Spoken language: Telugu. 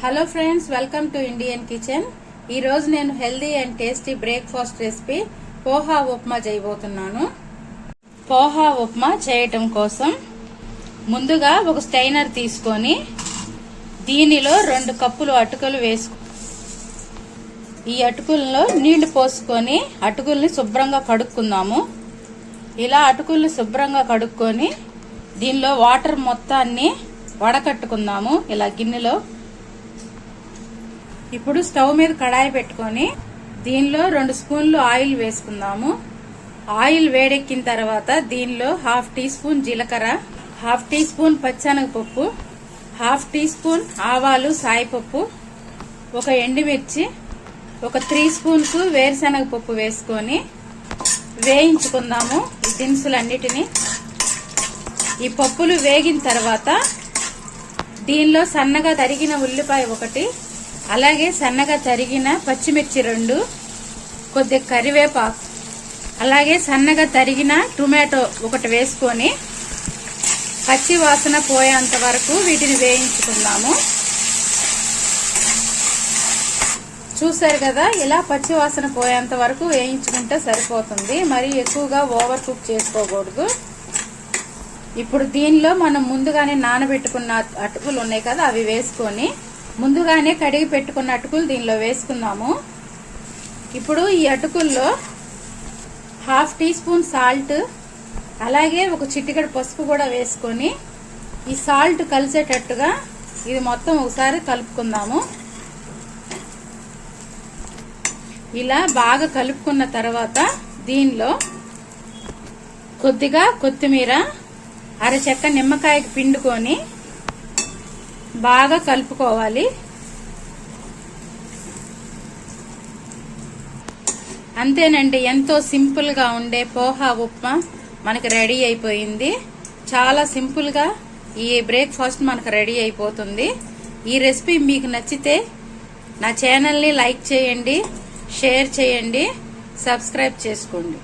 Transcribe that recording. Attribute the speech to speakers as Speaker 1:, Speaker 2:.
Speaker 1: Hello friends, welcome to Indian kitchen. ఈ రోజు నేను healthy and tasty breakfast recipe poha upma చేయబోతున్నాను. పోహా ఉప్మా చేయటం కోసం ముందుగా ఒక స్టైనర్ తీసుకొని దీనిలో 2 కప్పులు అటుకులు వేసుకు ఈ అటుకుల్లో నీళ్లు పోసుకొని అటుకుల్ని శుభ్రంగా కడుక్కుందాము. ఇలా అటుకుల్ని శుభ్రంగా కడుక్కొని దీనిలో వాటర్ మొత్తాన్ని వడకట్టుకుందాము ఇలా గిన్నెలో. ఇప్పుడు స్టవ్ మీద కడాయి పెట్టుకొని దీనిలో 2 స్పూన్లు ఆయిల్ వేసుకుందాము. ఆయిల్ వేడెక్కిన తర్వాత దీనిలో 1/2 టీ స్పూన్ జీలకర్ర, 1/2 టీ స్పూన్ పచ్చెనగపప్పు, 1/2 టీ స్పూన్ ఆవాలు సాయిపప్పు, ఒక ఎండుమిర్చి, ఒక 3 స్పూన్స్ వేరుశనగ పప్పు వేసుకొని వేయించుకుందాము ఈ దినుసులన్నిటినీ. ఈ పప్పులు వేగిన తర్వాత దీనిలో సన్నగా తరిగిన ఉల్లిపాయ 1, అలాగే సన్నగా తరిగిన పచ్చిమిర్చి 2, కొద్దిగా కరివేపాకు, అలాగే సన్నగా తరిగిన టొమాటో 1 వేసుకొని పచ్చి వాసన పోయేంత వరకు వీటిని వేయించుకుందాము. చూసారు కదా, ఇలా పచ్చి వాసన పోయేంత వరకు వేయించుకుంటే సరిపోతుంది. మరి ఎక్కువగా ఓవర్ కుక్ చేసుకోకూడదు. ఇప్పుడు దీనిలో మనం ముందుగానే నానబెట్టుకున్న అటుకులు ఉన్నాయి కదా, అవి వేసుకొని ముందుగానే కడిగి పెట్టుకున్న అటుకులు దీనిలో వేసుకుందాము. ఇప్పుడు ఈ అటుకుల్లో 1/2 టీ స్పూన్ సాల్ట్, అలాగే ఒక చిటికెడు పసుపు కూడా వేసుకొని ఈ సాల్ట్ కలిసేటట్టుగా ఇది మొత్తం ఒకసారి కలుపుకుందాము. ఇలా బాగా కలుపుకున్న తర్వాత దీనిలో కొద్దిగా కొత్తిమీర, అరచెక్క నిమ్మకాయకి పిండుకొని బాగా కలుపుకోవాలి. అంతేనండి, ఎంతో సింపుల్ గా ఉండే పోహా ఉప్మా మనకి రెడీ అయిపోయింది. చాలా సింపుల్ గా ఈ బ్రేక్ఫాస్ట్ మనకు రెడీ అయిపోతుంది. ఈ రెసిపీ మీకు నచ్చితే నా ఛానల్ ని లైక్ చేయండి, షేర్ చేయండి, సబ్స్క్రైబ్ చేసుకోండి.